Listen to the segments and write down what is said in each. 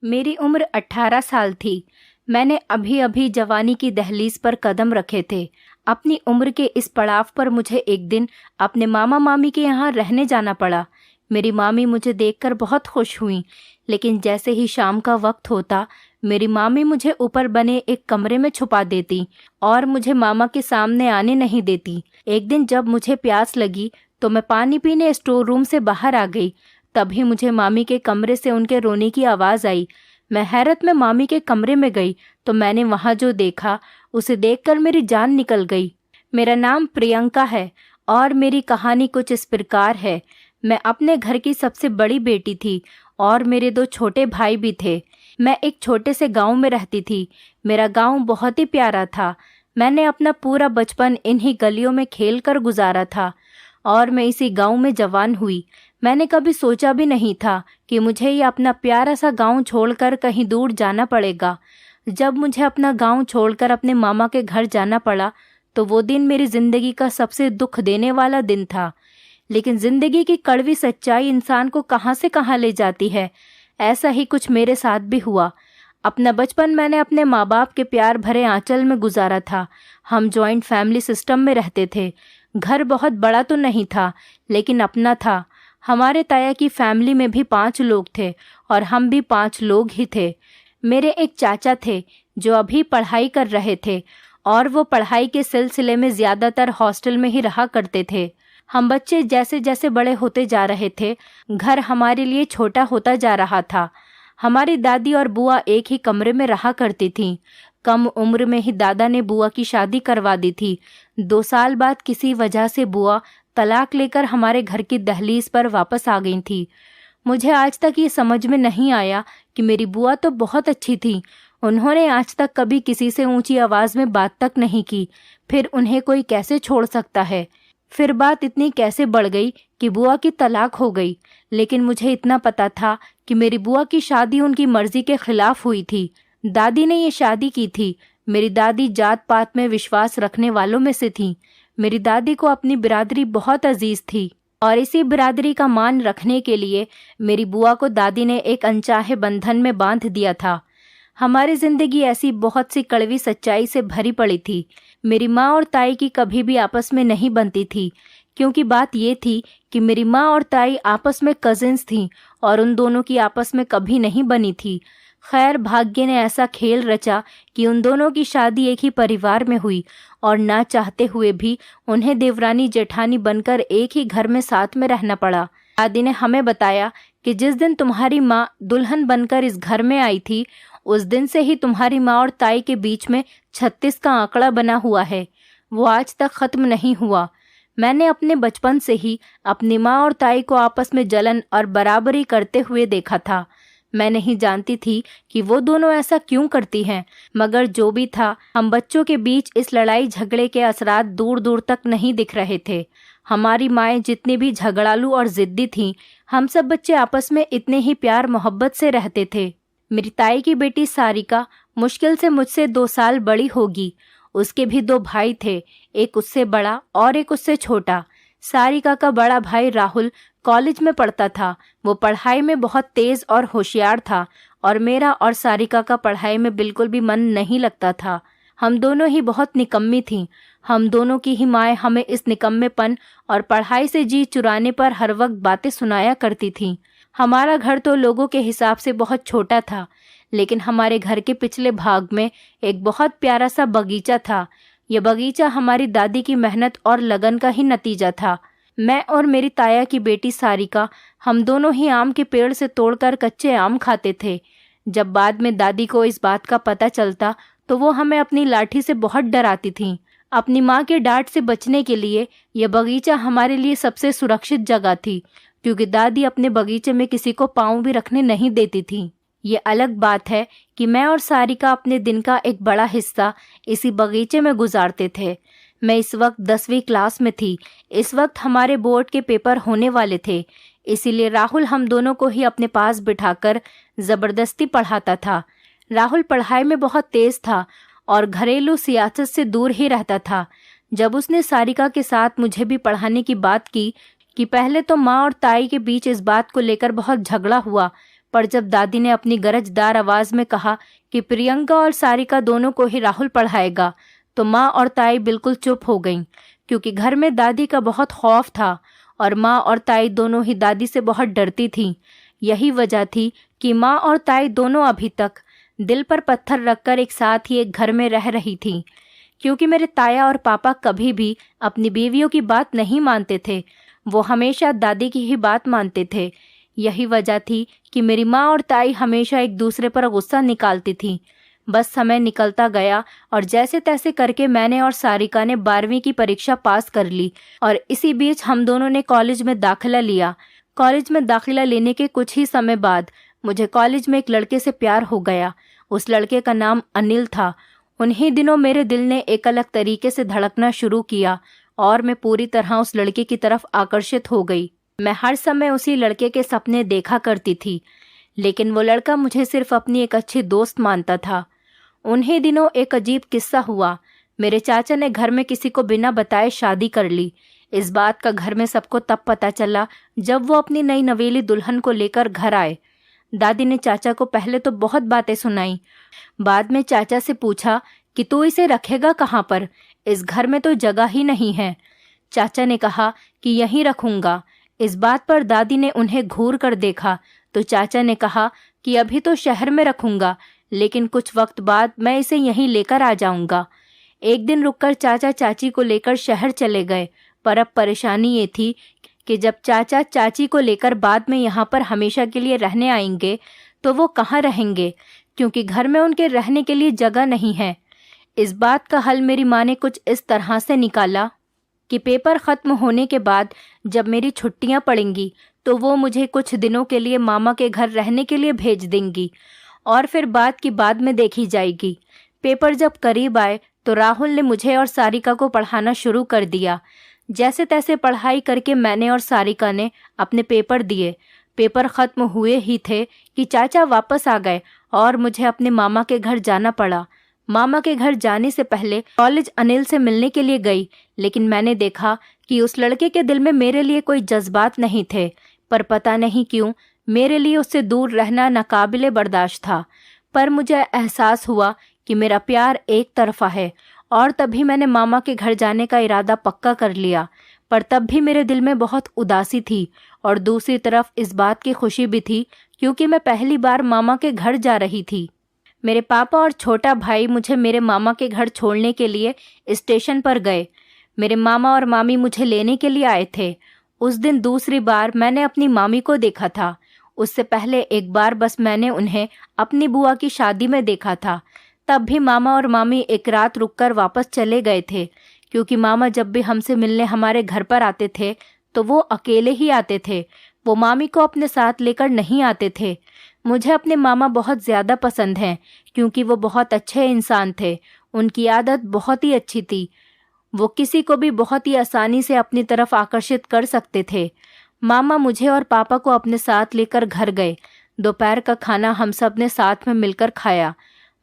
मेरी उम्र 18 साल थी। मैंने अभी अभी जवानी की दहलीज पर कदम रखे थे। अपनी उम्र के इस पड़ाव पर मुझे एक दिन अपने मामा मामी के यहाँ रहने जाना पड़ा। मेरी मामी मुझे देखकर बहुत खुश हुई, लेकिन जैसे ही शाम का वक्त होता मेरी मामी मुझे ऊपर बने एक कमरे में छुपा देती और मुझे मामा के सामने आने नहीं देती। एक दिन जब मुझे प्यास लगी तो मैं पानी पीने स्टोर रूम से बाहर आ गई। तभी मुझे मामी के कमरे से उनके रोने की आवाज़ आई। मैं हैरत में मामी के कमरे में गई तो मैंने वहाँ जो देखा उसे देखकर मेरी जान निकल गई। मेरा नाम प्रियंका है और मेरी कहानी कुछ इस प्रकार है। मैं अपने घर की सबसे बड़ी बेटी थी और मेरे 2 छोटे भाई भी थे। मैं एक छोटे से गांव में रहती थी। मेरा गांव बहुत ही प्यारा था। मैंने अपना पूरा बचपन इन्हीं गलियों में खेल कर गुजारा था और मैं इसी गांव में जवान हुई। मैंने कभी सोचा भी नहीं था कि मुझे ये अपना प्यारा सा गांव छोड़कर कहीं दूर जाना पड़ेगा। जब मुझे अपना गांव छोड़कर अपने मामा के घर जाना पड़ा तो वो दिन मेरी ज़िंदगी का सबसे दुख देने वाला दिन था। लेकिन ज़िंदगी की कड़वी सच्चाई इंसान को कहाँ से कहाँ ले जाती है। ऐसा ही कुछ मेरे साथ भी हुआ। अपना बचपन मैंने अपने माँ बाप के प्यार भरे आंचल में गुजारा था। हम जॉइंट फैमिली सिस्टम में रहते थे। घर बहुत बड़ा तो नहीं था, लेकिन अपना था। हमारे ताया की फैमिली में भी 5 लोग थे और हम भी 5 लोग ही थे। मेरे एक चाचा थे जो अभी पढ़ाई कर रहे थे और वो पढ़ाई के सिलसिले में ज़्यादातर हॉस्टल में ही रहा करते थे। हम बच्चे जैसे जैसे बड़े होते जा रहे थे, घर हमारे लिए छोटा होता जा रहा था। हमारी दादी और बुआ एक ही कमरे में रहा करती थीं। कम उम्र में ही दादा ने बुआ की शादी करवा दी थी। 2 साल बाद किसी वजह से बुआ तलाक लेकर हमारे घर की दहलीज पर वापस आ गई थी। मुझे आज तक ये समझ में नहीं आया कि मेरी बुआ तो बहुत अच्छी थी। उन्होंने आज तक कभी किसी से ऊंची आवाज़ में बात तक नहीं की। फिर उन्हें कोई कैसे छोड़ सकता है। फिर बात इतनी कैसे बढ़ गई कि बुआ की तलाक हो गई। लेकिन मुझे इतना पता था कि मेरी बुआ की शादी उनकी मर्जी के खिलाफ हुई थी। दादी ने ये शादी की थी। मेरी दादी जात पात में विश्वास रखने वालों में से थी। मेरी दादी को अपनी बिरादरी बहुत अजीज थी और इसी बिरादरी का मान रखने के लिए मेरी बुआ को दादी ने एक अनचाहे बंधन में बांध दिया था। हमारी जिंदगी ऐसी बहुत सी कड़वी सच्चाई से भरी पड़ी थी। मेरी माँ और ताई की कभी भी आपस में नहीं बनती थी, क्योंकि बात ये थी कि मेरी माँ और ताई आपस में कजिन्स थीं और उन दोनों की आपस में कभी नहीं बनी थी। खैर, भाग्य ने ऐसा खेल रचा कि उन दोनों की शादी एक ही परिवार में हुई और ना चाहते हुए भी उन्हें देवरानी जेठानी बनकर एक ही घर में साथ में रहना पड़ा। दादी ने हमें बताया कि जिस दिन तुम्हारी माँ दुल्हन बनकर इस घर में आई थी, उस दिन से ही तुम्हारी माँ और ताई के बीच में 36 का आंकड़ा बना हुआ है। वो आज तक खत्म नहीं हुआ। मैंने अपने बचपन से ही अपनी माँ और ताई को आपस में जलन और बराबरी करते हुए देखा था। मैं नहीं जानती थी कि वो दोनों ऐसा क्यों करती हैं, मगर जो भी था, हम बच्चों के बीच इस लड़ाई झगड़े के असरात दूर दूर तक नहीं दिख रहे थे। हमारी माएँ जितनी भी झगड़ालू और जिद्दी थीं, हम सब बच्चे आपस में इतने ही प्यार मोहब्बत से रहते थे। मेरी ताई की बेटी सारिका मुश्किल से मुझसे 2 साल बड़ी होगी। उसके भी 2 भाई थे, एक उससे बड़ा और एक उससे छोटा। सारिका का बड़ा भाई राहुल कॉलेज में पढ़ता था। वो पढ़ाई में बहुत तेज और होशियार था और मेरा और सारिका का पढ़ाई में बिल्कुल भी मन नहीं लगता था। हम दोनों ही बहुत निकम्मी थीं। हम दोनों की ही माएँ हमें इस निकम्मेपन और पढ़ाई से जी चुराने पर हर वक्त बातें सुनाया करती थीं। हमारा घर तो लोगों के हिसाब से बहुत छोटा था, लेकिन हमारे घर के पिछले भाग में एक बहुत प्यारा सा बगीचा था। यह बगीचा हमारी दादी की मेहनत और लगन का ही नतीजा था। मैं और मेरी ताया की बेटी सारिका, हम दोनों ही आम के पेड़ से तोड़कर कच्चे आम खाते थे। जब बाद में दादी को इस बात का पता चलता तो वो हमें अपनी लाठी से बहुत डराती थीं। अपनी माँ के डांट से बचने के लिए यह बगीचा हमारे लिए सबसे सुरक्षित जगह थी, क्योंकि दादी अपने बगीचे में किसी को पाँव भी रखने नहीं देती थी। ये अलग बात है कि मैं और सारिका अपने दिन का एक बड़ा हिस्सा इसी बगीचे में गुजारते थे। मैं इस वक्त 10वीं क्लास में थी। इस वक्त हमारे बोर्ड के पेपर होने वाले थे, इसीलिए राहुल हम दोनों को ही अपने पास बिठाकर ज़बरदस्ती पढ़ाता था। राहुल पढ़ाई में बहुत तेज था और घरेलू सियासत से दूर ही रहता था। जब उसने सारिका के साथ मुझे भी पढ़ाने की बात की कि पहले तो माँ और ताई के बीच इस बात को लेकर बहुत झगड़ा हुआ, पर जब दादी ने अपनी गरजदार आवाज़ में कहा कि प्रियंका और सारिका दोनों को ही राहुल पढ़ाएगा, तो माँ और ताई बिल्कुल चुप हो गईं, क्योंकि घर में दादी का बहुत खौफ था और माँ और ताई दोनों ही दादी से बहुत डरती थीं। यही वजह थी कि माँ और ताई दोनों अभी तक दिल पर पत्थर रखकर एक साथ ही एक घर में रह रही थीं, क्योंकि मेरे ताया और पापा कभी भी अपनी बीवियों की बात नहीं मानते थे। वो हमेशा दादी की ही बात मानते थे। यही वजह थी कि मेरी माँ और ताई हमेशा एक दूसरे पर गुस्सा निकालती थीं। बस समय निकलता गया और जैसे तैसे करके मैंने और सारिका ने 12वीं की परीक्षा पास कर ली और इसी बीच हम दोनों ने कॉलेज में दाखिला लिया। कॉलेज में दाखिला लेने के कुछ ही समय बाद मुझे कॉलेज में एक लड़के से प्यार हो गया। उस लड़के का नाम अनिल था। उन्हीं दिनों मेरे दिल ने एक अलग तरीके से धड़कना शुरू किया और मैं पूरी तरह उस लड़के की तरफ आकर्षित हो गई। मैं हर समय उसी लड़के के सपने देखा करती थी, लेकिन वो लड़का मुझे सिर्फ अपनी एक अच्छी दोस्त मानता था। उन्हीं दिनों एक अजीब किस्सा हुआ। मेरे चाचा ने घर में किसी को बिना बताए शादी कर ली। इस बात का घर में सबको तब पता चला जब वो अपनी नई नवेली दुल्हन को लेकर घर आए। दादी ने चाचा को पहले तो बहुत बातें सुनाई। बाद में चाचा से पूछा कि तू इसे रखेगा कहाँ पर, इस घर में तो जगह ही नहीं है। चाचा ने कहा कि यहीं रखूंगा। इस बात पर दादी ने उन्हें घूर कर देखा तो चाचा ने कहा कि अभी तो शहर में रखूंगा, लेकिन कुछ वक्त बाद मैं इसे यहीं लेकर आ जाऊंगा। एक दिन रुककर चाचा चाची को लेकर शहर चले गए, पर अब परेशानी ये थी कि जब चाचा चाची को लेकर बाद में यहाँ पर हमेशा के लिए रहने आएंगे तो वो कहाँ रहेंगे, क्योंकि घर में उनके रहने के लिए जगह नहीं है। इस बात का हल मेरी माँ ने कुछ इस तरह से निकाला कि पेपर ख़त्म होने के बाद जब मेरी छुट्टियाँ पड़ेंगी तो वो मुझे कुछ दिनों के लिए मामा के घर रहने के लिए भेज देंगी और फिर बात की बाद में देखी जाएगी। पेपर जब करीब आए तो राहुल ने मुझे और सारिका को पढ़ाना शुरू कर दिया। जैसे तैसे पढ़ाई करके मैंने और सारिका ने अपने पेपर दिए। पेपर ख़त्म हुए ही थे कि चाचा वापस आ गए और मुझे अपने मामा के घर जाना पड़ा। मामा के घर जाने से पहले कॉलेज अनिल से मिलने के लिए गई, लेकिन मैंने देखा कि उस लड़के के दिल में मेरे लिए कोई जज्बात नहीं थे, पर पता नहीं क्यों मेरे लिए उससे दूर रहना नाकाबिले बर्दाश्त था। पर मुझे एहसास हुआ कि मेरा प्यार एक तरफा है और तभी मैंने मामा के घर जाने का इरादा पक्का कर लिया। पर तब भी मेरे दिल में बहुत उदासी थी और दूसरी तरफ इस बात की खुशी भी थी क्योंकि मैं पहली बार मामा के घर जा रही थी। मेरे पापा और छोटा भाई मुझे मेरे मामा के घर छोड़ने के लिए स्टेशन पर गए। मेरे मामा और मामी मुझे लेने के लिए आए थे। उस दिन दूसरी बार मैंने अपनी मामी को देखा था। उससे पहले एक बार बस मैंने उन्हें अपनी बुआ की शादी में देखा था। तब भी मामा और मामी एक रात रुककर वापस चले गए थे, क्योंकि मामा जब भी हमसे मिलने हमारे घर पर आते थे तो वो अकेले ही आते थे। वो मामी को अपने साथ लेकर नहीं आते थे। मुझे अपने मामा बहुत ज़्यादा पसंद हैं क्योंकि वो बहुत अच्छे इंसान थे। उनकी आदत बहुत ही अच्छी थी। वो किसी को भी बहुत ही आसानी से अपनी तरफ आकर्षित कर सकते थे। मामा मुझे और पापा को अपने साथ लेकर घर गए। दोपहर का खाना हम सब ने साथ में मिलकर खाया।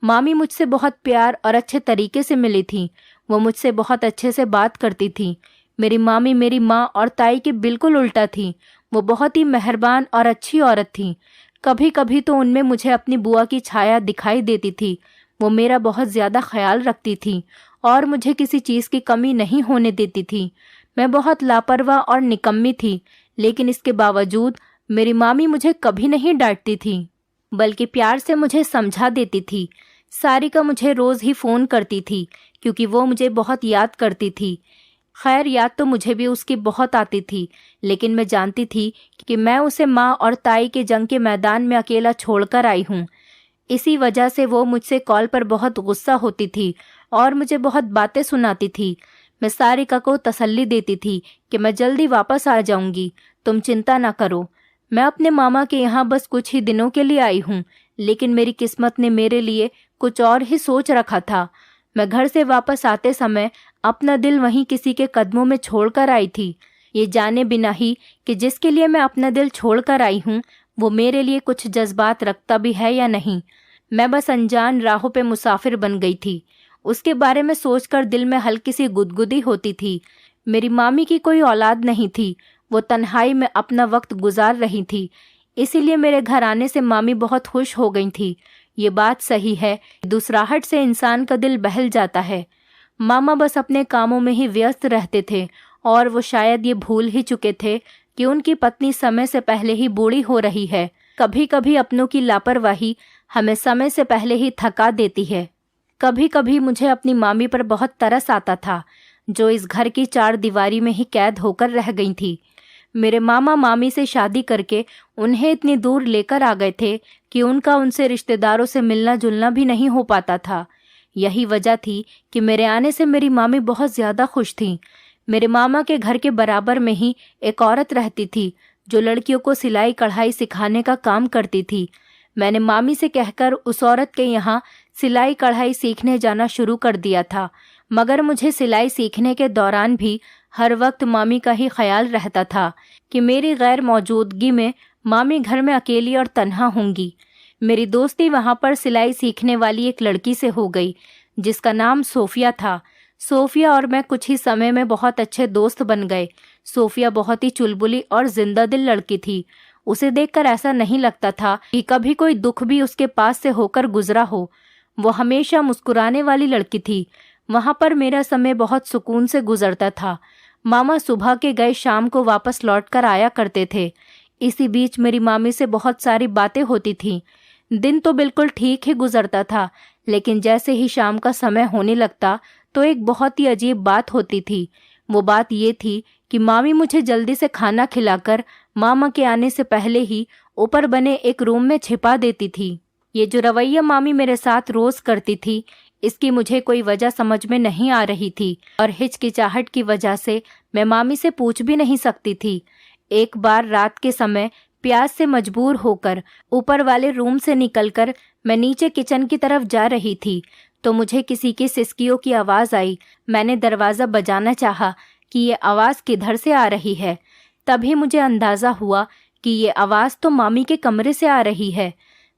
मामी मुझसे बहुत प्यार और अच्छे तरीके से मिली थी। वो मुझसे बहुत अच्छे से बात करती थी। मेरी मामी मेरी माँ और ताई के बिल्कुल उल्टा थी। वो बहुत ही मेहरबान और अच्छी औरत थी। कभी कभी तो उनमें मुझे अपनी बुआ की छाया दिखाई देती थी। वो मेरा बहुत ज़्यादा ख्याल रखती थी और मुझे किसी चीज़ की कमी नहीं होने देती थी। मैं बहुत लापरवाह और निकम्मी थी, लेकिन इसके बावजूद मेरी मामी मुझे कभी नहीं डांटती थी, बल्कि प्यार से मुझे समझा देती थी। सारिका मुझे रोज़ ही फ़ोन करती थी क्योंकि वो मुझे बहुत याद करती थी। खैर, याद तो मुझे भी उसकी बहुत आती थी, लेकिन मैं जानती थी कि मैं उसे माँ और ताई के जंग के मैदान में अकेला छोड़कर आई हूँ। इसी वजह से वो मुझसे कॉल पर बहुत गुस्सा होती थी और मुझे बहुत बातें सुनाती थी। मैं सारिका को तसल्ली देती थी कि मैं जल्दी वापस आ जाऊंगी, तुम चिंता ना करो। मैं अपने मामा के यहाँ बस कुछ ही दिनों के लिए आई हूँ, लेकिन मेरी किस्मत ने मेरे लिए कुछ और ही सोच रखा था। मैं घर से वापस आते समय अपना दिल वहीं किसी के कदमों में छोड़कर आई थी, ये जाने बिना ही कि जिसके लिए मैं अपना दिल छोड़कर आई हूँ वो मेरे लिए कुछ जज्बात रखता भी है या नहीं। मैं बस अनजान राहों पे मुसाफिर बन गई थी। उसके बारे में सोचकर दिल में हल्की सी गुदगुदी होती थी। मेरी मामी की कोई औलाद नहीं थी। वो तन्हाई में अपना वक्त गुजार रही थी। इसीलिए मेरे घर आने से मामी बहुत खुश हो गई थी। ये बात सही है, दूसराहट से इंसान का दिल बहल जाता है। मामा बस अपने कामों में ही व्यस्त रहते थे और वो शायद ये भूल ही चुके थे कि उनकी पत्नी समय से पहले ही बूढ़ी हो रही है। कभी कभी अपनों की लापरवाही हमें समय से पहले ही थका देती है। कभी कभी मुझे अपनी मामी पर बहुत तरस आता था, जो इस घर की चार दीवारी में ही कैद होकर रह गई थी। मेरे मामा मामी से शादी करके उन्हें इतनी दूर लेकर आ गए थे कि उनका उनसे रिश्तेदारों से मिलना जुलना भी नहीं हो पाता था। यही वजह थी कि मेरे आने से मेरी मामी बहुत ज़्यादा खुश थीं। मेरे मामा के घर के बराबर में ही एक औरत रहती थी जो लड़कियों को सिलाई कढ़ाई सिखाने का काम करती थी। मैंने मामी से कहकर उस औरत के यहाँ सिलाई कढ़ाई सीखने जाना शुरू कर दिया था, मगर मुझे सिलाई सीखने के दौरान भी हर वक्त मामी का ही ख्याल रहता था कि मेरी गैर मौजूदगी में मामी घर में अकेली और तन्हा होंगी। मेरी दोस्ती वहाँ पर सिलाई सीखने वाली एक लड़की से हो गई जिसका नाम सोफिया था। सोफिया और मैं कुछ ही समय में बहुत अच्छे दोस्त बन गए। सोफिया बहुत ही चुलबुली और जिंदा दिल लड़की थी। उसे देखकर ऐसा नहीं लगता था कि कभी कोई दुख भी उसके पास से होकर गुजरा हो। वो हमेशा मुस्कुराने वाली लड़की थी। वहाँ पर मेरा समय बहुत सुकून से गुजरता था। मामा सुबह के गए शाम को वापस लौट कर आया करते थे। इसी बीच मेरी मामी से बहुत सारी बातें होती थीं। दिन तो बिल्कुल ठीक ही गुजरता था, लेकिन जैसे ही शाम का समय होने लगता तो एक बहुत ही अजीब बात होती थी। वो बात ये थी कि मामी मुझे जल्दी से खाना खिलाकर मामा के आने से पहले ही ऊपर बने एक रूम में छिपा देती थी। ये जो रवैया मामी मेरे साथ रोज करती थी, इसकी मुझे कोई वजह समझ में नहीं आ रही थी और हिचकिचाहट की वजह से मैं मामी से पूछ भी नहीं सकती थी। एक बार रात के समय प्यास से मजबूर होकर ऊपर वाले रूम से निकलकर मैं नीचे किचन की तरफ जा रही थी तो मुझे किसी की सिसकियों की आवाज़ आई। मैंने दरवाज़ा बजाना चाहा कि ये आवाज़ किधर से आ रही है। तभी मुझे अंदाज़ा हुआ कि ये आवाज़ तो मामी के कमरे से आ रही है।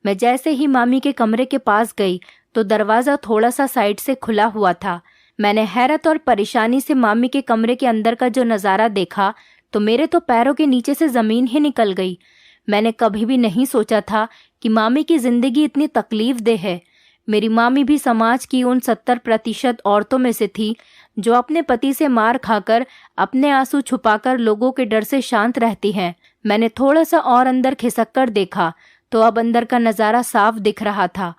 मैं जैसे ही मामी के कमरे के पास गई तो दरवाज़ा थोड़ा सा साइड से खुला हुआ था। मैंने हैरत और परेशानी से मामी के कमरे के अंदर का जो नज़ारा देखा तो मेरे तो पैरों के नीचे से ज़मीन ही निकल गई। मैंने कभी भी नहीं सोचा था कि मामी की ज़िंदगी इतनी तकलीफ़देह है। मेरी मामी भी समाज की उन 70% औरतों में से थी जो अपने पति से मार खाकर अपने आंसू छुपाकर लोगों के डर से शांत रहती हैं। मैंने थोड़ा सा और अंदर खिसक कर देखा तो अब अंदर का नज़ारा साफ दिख रहा था।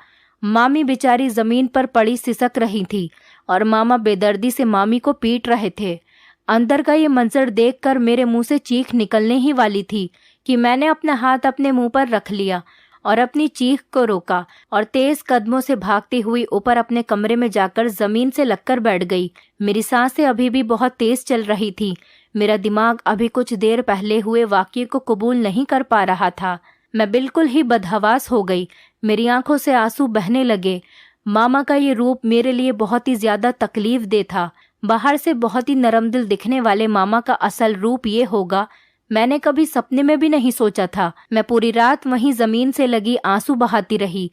मामी बेचारी ज़मीन पर पड़ी सिसक रही थी और मामा बेदर्दी से मामी को पीट रहे थे। अंदर का ये मंजर देखकर मेरे मुंह से चीख निकलने ही वाली थी कि मैंने अपना हाथ अपने मुंह पर रख लिया और अपनी चीख को रोका और तेज कदमों से भागती हुई ऊपर अपने कमरे में जाकर जमीन से लगकर बैठ गई। मेरी सांसें अभी भी बहुत तेज चल रही थी। मेरा दिमाग अभी कुछ देर पहले हुए वाक़ये को कबूल नहीं कर पा रहा था। मैं बिल्कुल ही बदहवास हो गई। मेरी आंखों से आंसू बहने लगे। मामा का ये रूप मेरे लिए बहुत ही ज्यादा तकलीफदेह था। बाहर से बहुत ही नरम दिल दिखने वाले मामा का असल रूप ये होगा, मैंने कभी सपने में भी नहीं सोचा था। मैं पूरी रात वहीं जमीन से लगी आंसू बहाती रही।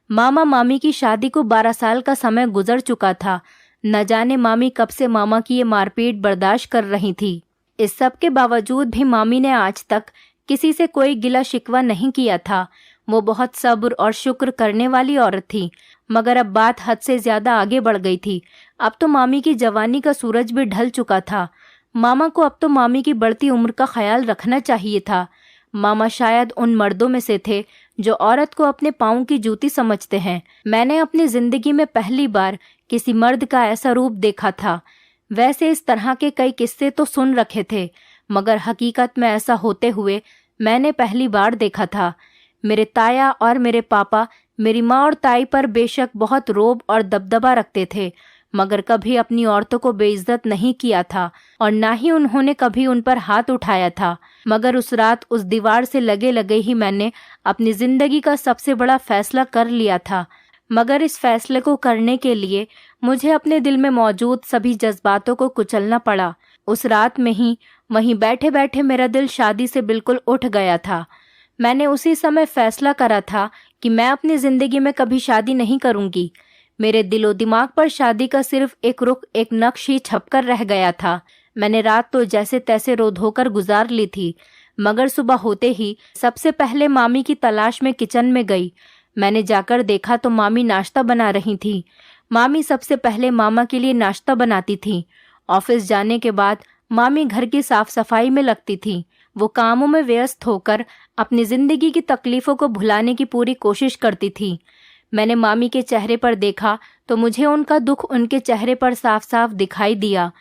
मामा मामी की शादी को 12 साल का समय गुजर चुका था। न जाने मामी कब से मामा की ये मारपीट बर्दाश्त कर रही थी। इस सब के बावजूद भी मामी ने आज तक किसी से कोई गिला शिकवा नहीं किया था। वो बहुत सब्र और शुक्र करने वाली औरत थी, मगर अब बात हद से ज्यादा आगे बढ़ गई थी। अब तो मामी की जवानी का सूरज भी ढल चुका था। मामा को अब तो मामी की बढ़ती उम्र का ख्याल रखना चाहिए था। मामा शायद उन मर्दों में से थे जो औरत को अपने पाँव की जूती समझते हैं। मैंने अपनी जिंदगी में पहली बार किसी मर्द का ऐसा रूप देखा था। वैसे इस तरह के कई किस्से तो सुन रखे थे, मगर हकीकत में ऐसा होते हुए मैंने पहली बार देखा था। मेरे ताया और मेरे पापा मेरी माँ और ताई पर बेशक बहुत रोब और दबदबा रखते थे, मगर कभी अपनी औरतों को बेइज्जत नहीं किया था और ना ही उन्होंने कभी उन पर हाथ उठाया था। मगर उस रात उस दीवार से लगे लगे ही मैंने अपनी जिंदगी का सबसे बड़ा फैसला कर लिया था। मगर इस फैसले को करने के लिए मुझे अपने दिल में मौजूद सभी जज्बातों को कुचलना पड़ा। उस रात में ही वहीं बैठे बैठे मेरा दिल शादी से बिल्कुल उठ गया था। मैंने उसी समय फैसला करा था कि मैं अपनी जिंदगी में कभी शादी नहीं करूंगी। मेरे दिलो दिमाग पर शादी का सिर्फ एक रुख, एक नक्श ही छपकर रह गया था। मैंने रात तो जैसे तैसे रो धोकर गुजार ली थी, मगर सुबह होते ही सबसे पहले मामी की तलाश में किचन में गई। मैंने जाकर देखा तो मामी नाश्ता बना रही थी। मामी सबसे पहले मामा के लिए नाश्ता बनाती थी। ऑफिस जाने के बाद मामी घर की साफ सफाई में लगती थी। वो कामों में व्यस्त होकर अपनी जिंदगी की तकलीफों को भुलाने की पूरी कोशिश करती थी। मैंने मामी के चेहरे पर देखा तो मुझे उनका दुख उनके चेहरे पर साफ साफ दिखाई दिया।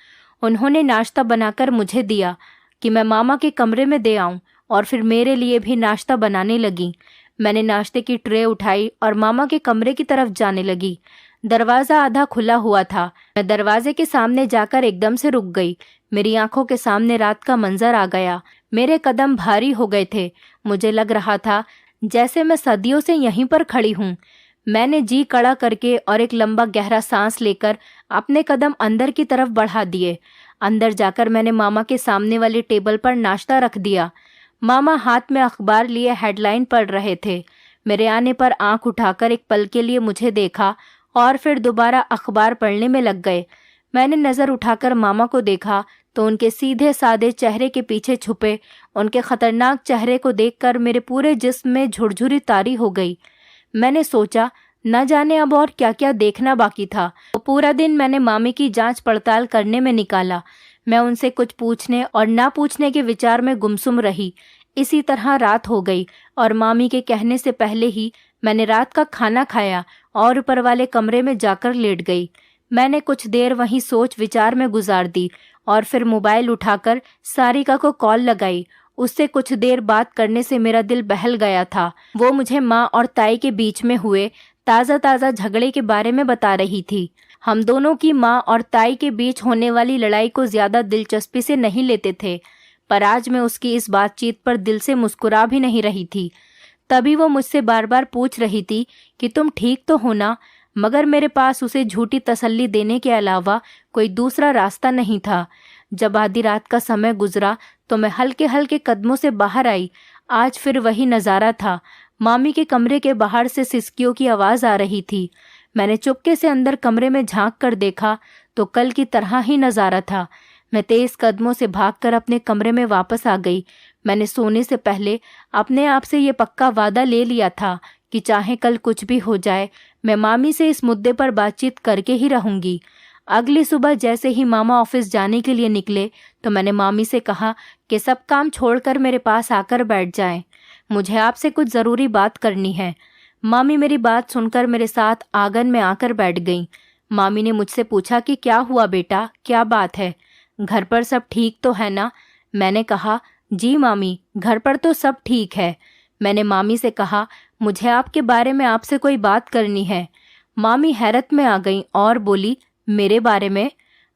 उन्होंने नाश्ता बनाकर मुझे दिया कि मैं मामा के कमरे में दे आऊं और फिर मेरे लिए भी नाश्ता बनाने लगी। मैंने नाश्ते की ट्रे उठाई और मामा के कमरे की तरफ जाने लगी। दरवाज़ा आधा खुला हुआ था। मैं दरवाजे के सामने जाकर एकदम से रुक गई। मेरी आंखों के सामने रात का मंजर आ गया। मेरे कदम भारी हो गए थे। मुझे लग रहा था जैसे मैं सदियों से यहीं पर खड़ी हूँ। मैंने जी कड़ा करके और एक लंबा गहरा सांस लेकर अपने कदम अंदर की तरफ बढ़ा दिए। अंदर जाकर मैंने मामा के सामने वाले टेबल पर नाश्ता रख दिया। मामा हाथ में अखबार लिए हेडलाइन पढ़ रहे थे। मेरे आने पर आंख उठाकर एक पल के लिए मुझे देखा और फिर दोबारा अखबार पढ़ने में लग गए। मैंने नज़र उठाकर मामा को देखा तो उनके सीधे सादे चेहरे के पीछे छुपे उनके खतरनाक चेहरे को देखकर मेरे पूरे जिस्म में झुरझुरी तारी हो गई। मैंने सोचा न जाने अब और क्या क्या देखना बाकी था। तो पूरा दिन मैंने मामी की जांच पड़ताल करने में निकाला। मैं उनसे कुछ पूछने और ना पूछने के विचार में गुमसुम रही। इसी तरह रात हो गई और मामी के कहने से पहले ही मैंने रात का खाना खाया और ऊपर वाले कमरे में जाकर लेट गई। मैंने कुछ देर वहीं सोच विचार में गुजार दी और फिर मोबाइल उठाकर सारिका को कॉल लगाई। उससे कुछ देर बात करने से मेरा दिल बहल गया था। वो मुझे माँ और ताई के बीच में हुए ताज़ा झगड़े के बारे में बता रही थी। हम दोनों की माँ और ताई के बीच होने वाली लड़ाई को ज़्यादा दिलचस्पी से नहीं लेते थे, पर आज मैं उसकी इस बातचीत पर दिल से मुस्कुरा भी नहीं रही थी। तभी वो मुझसे बार बार पूछ रही थी कि तुम ठीक तो हो ना, मगर मेरे पास उसे झूठी तसल्ली देने के अलावा कोई दूसरा रास्ता नहीं था। जब आधी रात का समय गुजरा तो मैं हल्के हल्के कदमों से बाहर आई। आज फिर वही नज़ारा था। मामी के कमरे के बाहर से सिसकियों की आवाज़ आ रही थी। मैंने चुपके से अंदर कमरे में झांक कर देखा तो कल की तरह ही नज़ारा था। मैं तेज़ कदमों से भागकर अपने कमरे में वापस आ गई। मैंने सोने से पहले अपने आप से ये पक्का वादा ले लिया था कि चाहे कल कुछ भी हो जाए, मैं मामी से इस मुद्दे पर बातचीत करके ही रहूंगी। अगली सुबह जैसे ही मामा ऑफिस जाने के लिए निकले तो मैंने मामी से कहा कि सब काम छोड़कर मेरे पास आकर बैठ जाएं। मुझे आपसे कुछ ज़रूरी बात करनी है। मामी मेरी बात सुनकर मेरे साथ आंगन में आकर बैठ गईं। मामी ने मुझसे पूछा कि क्या हुआ बेटा, क्या बात है? घर पर सब ठीक तो है ना? मैंने कहा जी मामी, घर पर तो सब ठीक है। मैंने मामी से कहा मुझे आपके बारे में आपसे कोई बात करनी है। मामी हैरत में आ गई और बोली मेरे बारे में?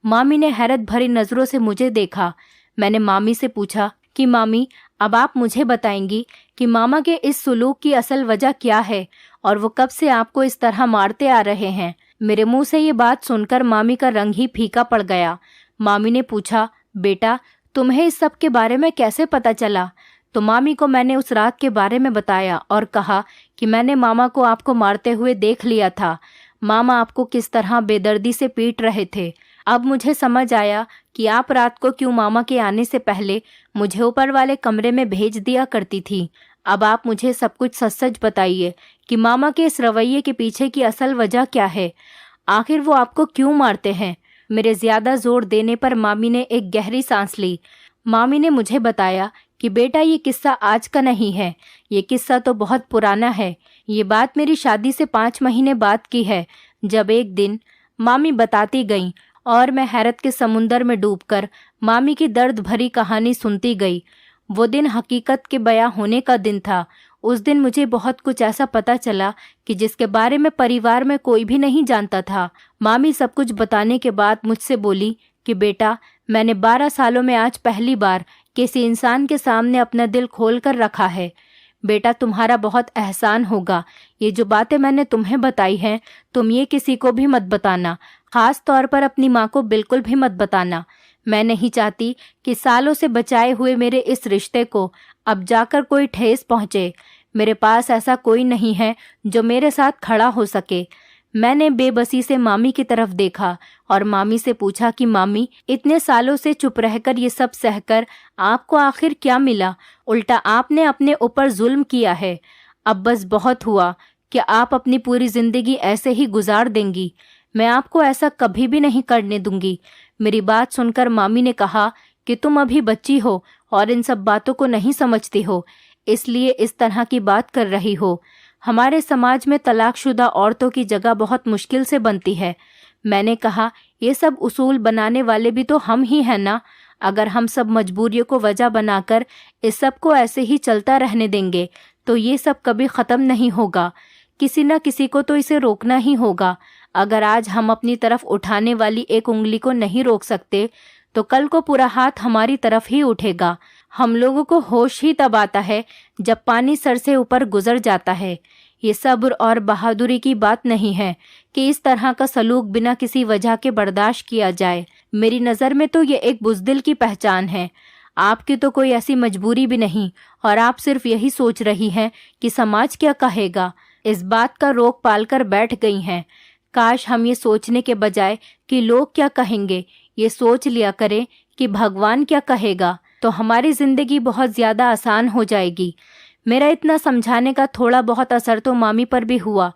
मामी ने हैरत भरी नज़रों से मुझे देखा। मैंने मामी से पूछा कि मामी अब आप मुझे बताएंगी कि मामा के इस सुलूक की असल वजह क्या है और वो कब से आपको इस तरह मारते आ रहे हैं। मेरे मुंह से ये बात सुनकर मामी का रंग ही फीका पड़ गया। मामी ने पूछा बेटा तुम्हें इस सब के बारे में कैसे पता चला? तो मामी को मैंने उस रात के बारे में बताया और कहा कि मैंने मामा को आपको मारते हुए देख लिया था। मामा आपको किस तरह बेदर्दी से पीट रहे थे। अब मुझे समझ आया कि आप रात को क्यों मामा के आने से पहले मुझे ऊपर वाले कमरे में भेज दिया करती थी। अब आप मुझे सब कुछ सच सच बताइए कि मामा के इस रवैये के पीछे की असल वजह क्या है। आखिर वो आपको क्यों मारते हैं? मेरे ज़्यादा जोर देने पर मामी ने एक गहरी सांस ली। मामी ने मुझे बताया कि बेटा ये किस्सा आज का नहीं है, ये किस्सा तो बहुत पुराना है। ये बात मेरी शादी से 5 महीने बाद की है। जब एक दिन मामी बताती गईं और मैं हैरत के समुंदर में डूबकर मामी की दर्द भरी कहानी सुनती गई। वो दिन हकीकत के बयां होने का दिन था। उस दिन मुझे बहुत कुछ ऐसा पता चला कि जिसके बारे में परिवार में कोई भी नहीं जानता था। मामी सब कुछ बताने के बाद मुझसे बोली कि बेटा मैंने 12 सालों में आज पहली बार किसी इंसान के सामने अपना दिल खोल कर रखा है। बेटा तुम्हारा बहुत एहसान होगा। ये जो बातें मैंने तुम्हें बताई हैं तुम ये किसी को भी मत बताना, खास तौर पर अपनी माँ को बिल्कुल भी मत बताना। मैं नहीं चाहती कि सालों से बचाए हुए मेरे इस रिश्ते को अब जाकर कोई ठेस पहुँचे। मेरे पास ऐसा कोई नहीं है जो मेरे साथ खड़ा हो सके। मैंने बेबसी से मामी की तरफ देखा और मामी से पूछा कि मामी, इतने सालों से चुप रहकर ये सब सहकर आपको आखिर क्या मिला? उल्टा आपने अपने ऊपर जुल्म किया है। अब बस बहुत हुआ। क्या आप अपनी पूरी जिंदगी ऐसे ही गुजार देंगी? मैं आपको ऐसा कभी भी नहीं करने दूंगी। मेरी बात सुनकर मामी ने कहा कि तुम अभी बच्ची हो और इन सब बातों को नहीं समझती हो, इसलिए इस तरह की बात कर रही हो। हमारे समाज में तलाकशुदा औरतों की जगह बहुत मुश्किल से बनती है। मैंने कहा, ये सब उसूल बनाने वाले भी तो हम ही हैं ना। अगर हम सब मजबूरियों को वजह बनाकर इस सब को ऐसे ही चलता रहने देंगे तो ये सब कभी ख़त्म नहीं होगा। किसी न किसी को तो इसे रोकना ही होगा। अगर आज हम अपनी तरफ उठाने वाली एक उंगली को नहीं रोक सकते तो कल को पूरा हाथ हमारी तरफ ही उठेगा। हम लोगों को होश ही तब आता है जब पानी सर से ऊपर गुजर जाता है। ये सब्र और बहादुरी की बात नहीं है कि इस तरह का सलूक बिना किसी वजह के बर्दाश्त किया जाए। मेरी नज़र में तो ये एक बुज़दिल की पहचान है। आपकी तो कोई ऐसी मजबूरी भी नहीं और आप सिर्फ यही सोच रही हैं कि समाज क्या कहेगा। इस बात का रोक पाल कर बैठ गई हैं। काश हम ये सोचने के बजाय कि लोग क्या कहेंगे, ये सोच लिया करें कि भगवान क्या कहेगा, तो हमारी ज़िंदगी बहुत ज़्यादा आसान हो जाएगी। मेरा इतना समझाने का थोड़ा बहुत असर तो मामी पर भी हुआ।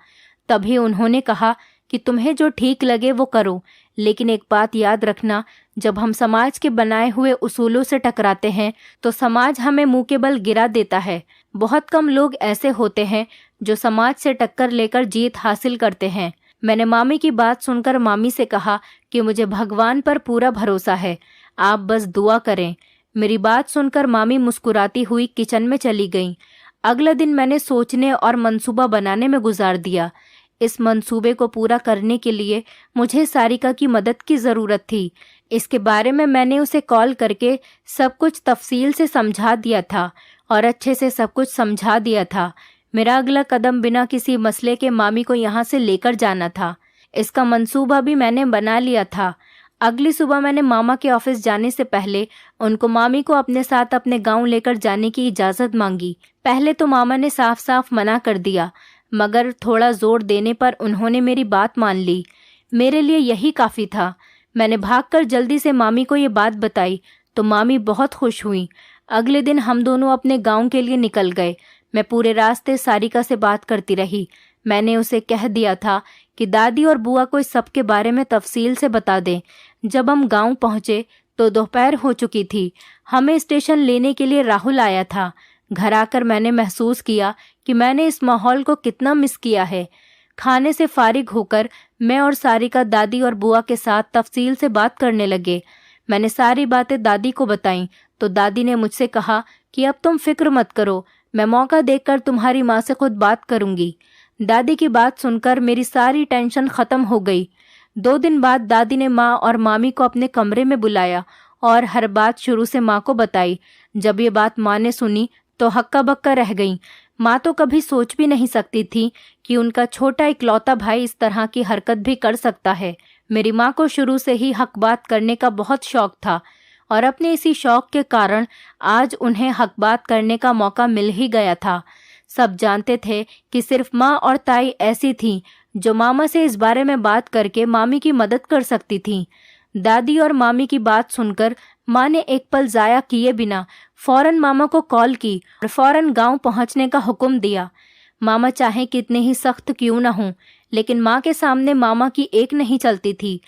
तभी उन्होंने कहा कि तुम्हें जो ठीक लगे वो करो, लेकिन एक बात याद रखना, जब हम समाज के बनाए हुए उसूलों से टकराते हैं तो समाज हमें मुंह के बल गिरा देता है। बहुत कम लोग ऐसे होते हैं जो समाज से टक्कर लेकर जीत हासिल करते हैं। मैंने मामी की बात सुनकर मामी से कहा कि मुझे भगवान पर पूरा भरोसा है, आप बस दुआ करें। मेरी बात सुनकर मामी मुस्कुराती हुई किचन में चली गईं। अगला दिन मैंने सोचने और मंसूबा बनाने में गुजार दिया। इस मंसूबे को पूरा करने के लिए मुझे सारिका की मदद की ज़रूरत थी। इसके बारे में मैंने उसे कॉल करके सब कुछ तफसील से समझा दिया था और अच्छे से सब कुछ समझा दिया था। मेरा अगला कदम बिना किसी मसले के मामी को यहाँ से लेकर जाना था। इसका मंसूबा भी मैंने बना लिया था। अगली सुबह मैंने मामा के ऑफिस जाने से पहले उनको मामी को अपने साथ अपने गांव लेकर जाने की इजाज़त मांगी। पहले तो मामा ने साफ साफ मना कर दिया, मगर थोड़ा जोर देने पर उन्होंने मेरी बात मान ली। मेरे लिए यही काफ़ी था। मैंने भागकर जल्दी से मामी को ये बात बताई तो मामी बहुत खुश हुई। अगले दिन हम दोनों अपने गांव के लिए निकल गए। मैं पूरे रास्ते सारिका से बात करती रही। मैंने उसे कह दिया था कि दादी और बुआ को इस सब के बारे में तफसील से बता दें। जब हम गांव पहुंचे तो दोपहर हो चुकी थी। हमें स्टेशन लेने के लिए राहुल आया था। घर आकर मैंने महसूस किया कि मैंने इस माहौल को कितना मिस किया है। खाने से फारिग होकर मैं और सारिका दादी और बुआ के साथ तफसील से बात करने लगे। मैंने सारी बातें दादी को बताईं तो दादी ने मुझसे कहा कि अब तुम फिक्र मत करो, मैं मौका देखकर तुम्हारी माँ से खुद बात करूंगी। दादी की बात सुनकर मेरी सारी टेंशन खत्म हो गई। 2 दिन बाद दादी ने माँ और मामी को अपने कमरे में बुलाया और हर बात शुरू से माँ को बताई। जब ये बात माँ ने सुनी तो हक्का बक्का रह गई। माँ तो कभी सोच भी नहीं सकती थी कि उनका छोटा इकलौता भाई इस तरह की हरकत भी कर सकता है। मेरी माँ को शुरू से ही हक बात करने का बहुत शौक था और अपने इसी शौक के कारण आज उन्हें हक बात करने का मौका मिल ही गया था। सब जानते थे कि सिर्फ माँ और ताई ऐसी थीं जो मामा से इस बारे में बात करके मामी की मदद कर सकती थीं। दादी और मामी की बात सुनकर माँ ने एक पल जाया किए बिना फौरन मामा को कॉल की और फौरन गांव पहुंचने का हुक्म दिया। मामा चाहे कितने ही सख्त क्यों न हों, लेकिन माँ के सामने मामा की एक नहीं चलती थी।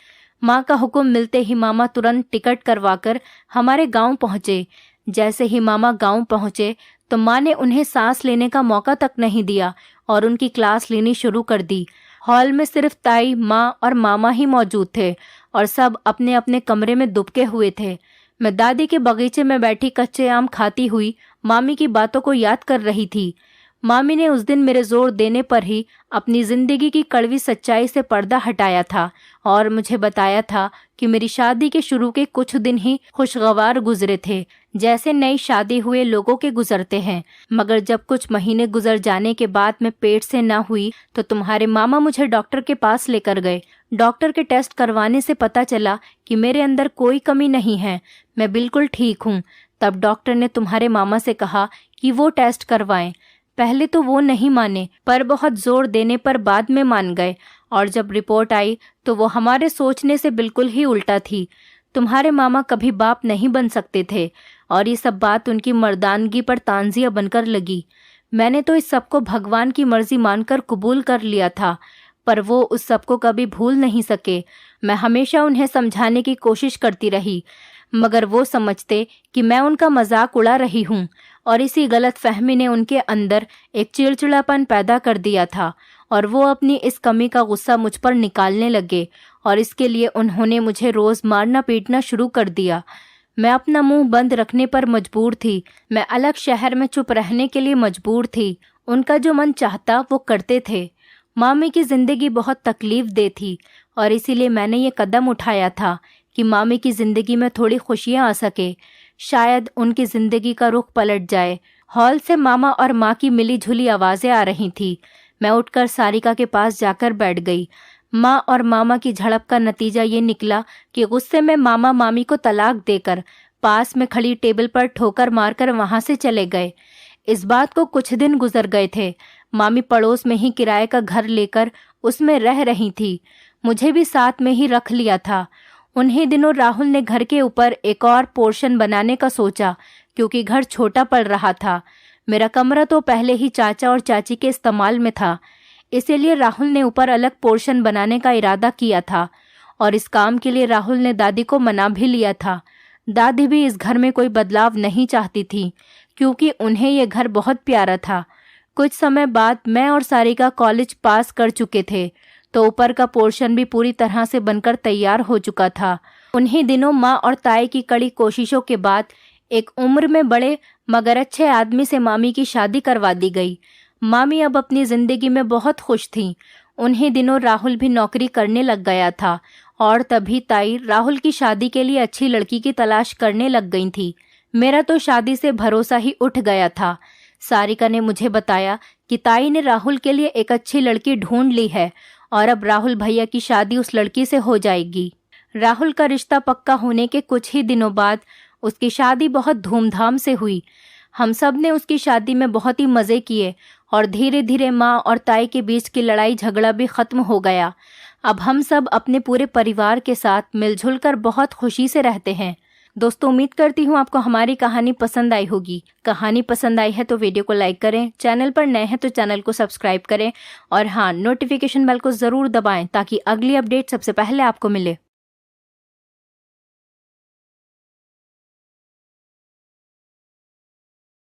माँ का हुक्म मिलते ही मामा तुरंत टिकट करवाकर हमारे गांव पहुँचे। जैसे ही मामा गांव पहुँचे तो माँ ने उन्हें सांस लेने का मौका तक नहीं दिया और उनकी क्लास लेनी शुरू कर दी। हॉल में सिर्फ ताई, माँ और मामा ही मौजूद थे और सब अपने अपने कमरे में दुबके हुए थे। मैं दादी के बगीचे में बैठी कच्चे आम खाती हुई मामी की बातों को याद कर रही थी। मामी ने उस दिन मेरे जोर देने पर ही अपनी जिंदगी की कड़वी सच्चाई से पर्दा हटाया था और मुझे बताया था कि मेरी शादी के शुरू के कुछ दिन ही खुशगवार गुजरे थे, जैसे नई शादी हुए लोगों के गुजरते हैं। मगर जब कुछ महीने गुजर जाने के बाद मैं पेट से ना हुई तो तुम्हारे मामा मुझे डॉक्टर के पास लेकर गए। डॉक्टर के टेस्ट करवाने से पता चला कि मेरे अंदर कोई कमी नहीं है, मैं बिल्कुल ठीक हूँ। तब डॉक्टर ने तुम्हारे मामा से कहा कि वो टेस्ट करवाएं। पहले तो वो नहीं माने, पर बहुत जोर देने पर बाद में मान गए और जब रिपोर्ट आई तो वो हमारे सोचने से बिल्कुल ही उल्टा थी। तुम्हारे मामा कभी बाप नहीं बन सकते थे और ये सब बात उनकी मर्दानगी पर तांजिया बनकर लगी। मैंने तो इस सबको भगवान की मर्जी मानकर कबूल कर लिया था, पर वो उस सबको कभी भूल नहीं सके। मैं हमेशा उन्हें समझाने की कोशिश करती रही, मगर वो समझते कि मैं उनका मजाक उड़ा रही हूँ, और इसी गलत फहमी ने उनके अंदर एक चिड़चिड़ापन पैदा कर दिया था और वो अपनी इस कमी का गुस्सा मुझ पर निकालने लगे और इसके लिए उन्होंने मुझे रोज़ मारना पीटना शुरू कर दिया। मैं अपना मुंह बंद रखने पर मजबूर थी। मैं अलग शहर में चुप रहने के लिए मजबूर थी। उनका जो मन चाहता वो करते थे। मामी की ज़िंदगी बहुत तकलीफ दे थी और इसीलिए मैंने ये कदम उठाया था कि मामी की ज़िंदगी में थोड़ी खुशियाँ आ सके, शायद उनकी ज़िंदगी का रुख पलट जाए। हॉल से मामा और माँ की मिली जुली आवाज़ें आ रही थी। मैं उठकर सारिका के पास जाकर बैठ गई। माँ और मामा की झड़प का नतीजा ये निकला कि गुस्से में मामा मामी को तलाक देकर पास में खड़ी टेबल पर ठोकर मारकर वहाँ से चले गए। इस बात को कुछ दिन गुजर गए थे। मामी पड़ोस में ही किराए का घर लेकर उसमें रह रही थी। मुझे भी साथ में ही रख लिया था। उन्हीं दिनों राहुल ने घर के ऊपर एक और पोर्शन बनाने का सोचा, क्योंकि घर छोटा पड़ रहा था। मेरा कमरा तो पहले ही चाचा और चाची के इस्तेमाल में था, इसीलिए राहुल ने ऊपर अलग पोर्शन बनाने का इरादा किया था और इस काम के लिए राहुल ने दादी को मना भी लिया था। दादी भी इस घर में कोई बदलाव नहीं चाहती थी, क्योंकि उन्हें यह घर बहुत प्यारा था। कुछ समय बाद मैं और सारिका कॉलेज पास कर चुके थे, तो ऊपर का पोर्शन भी पूरी तरह से बनकर तैयार हो चुका था। उन्हीं दिनों माँ और ताई की कड़ी कोशिशों के बाद एक उम्र में बड़े मगर अच्छे आदमी से मामी की शादी करवा दी गई। मामी अब अपनी ज़िंदगी में बहुत खुश थीं। उन्हीं दिनों राहुल भी नौकरी करने लग गया था और तभी ताई राहुल की शादी के लिए अच्छी लड़की की तलाश करने लग गई थी। मेरा तो शादी से भरोसा ही उठ गया था। सारिका ने मुझे बताया कि ताई ने राहुल के लिए एक अच्छी लड़की ढूंढ ली है और अब राहुल भैया की शादी उस लड़की से हो जाएगी। राहुल का रिश्ता पक्का होने के कुछ ही दिनों बाद उसकी शादी बहुत धूमधाम से हुई। हम सब ने उसकी शादी में बहुत ही मज़े किए और धीरे धीरे माँ और ताई के बीच की लड़ाई झगड़ा भी ख़त्म हो गया। अब हम सब अपने पूरे परिवार के साथ मिलजुल कर बहुत खुशी से रहते हैं। दोस्तों, उम्मीद करती हूँ आपको हमारी कहानी पसंद आई होगी। कहानी पसंद आई है तो वीडियो को लाइक करें, चैनल पर नए हैं तो चैनल को सब्सक्राइब करें और हाँ, नोटिफिकेशन बेल को ज़रूर दबाएं ताकि अगली अपडेट सबसे पहले आपको मिले।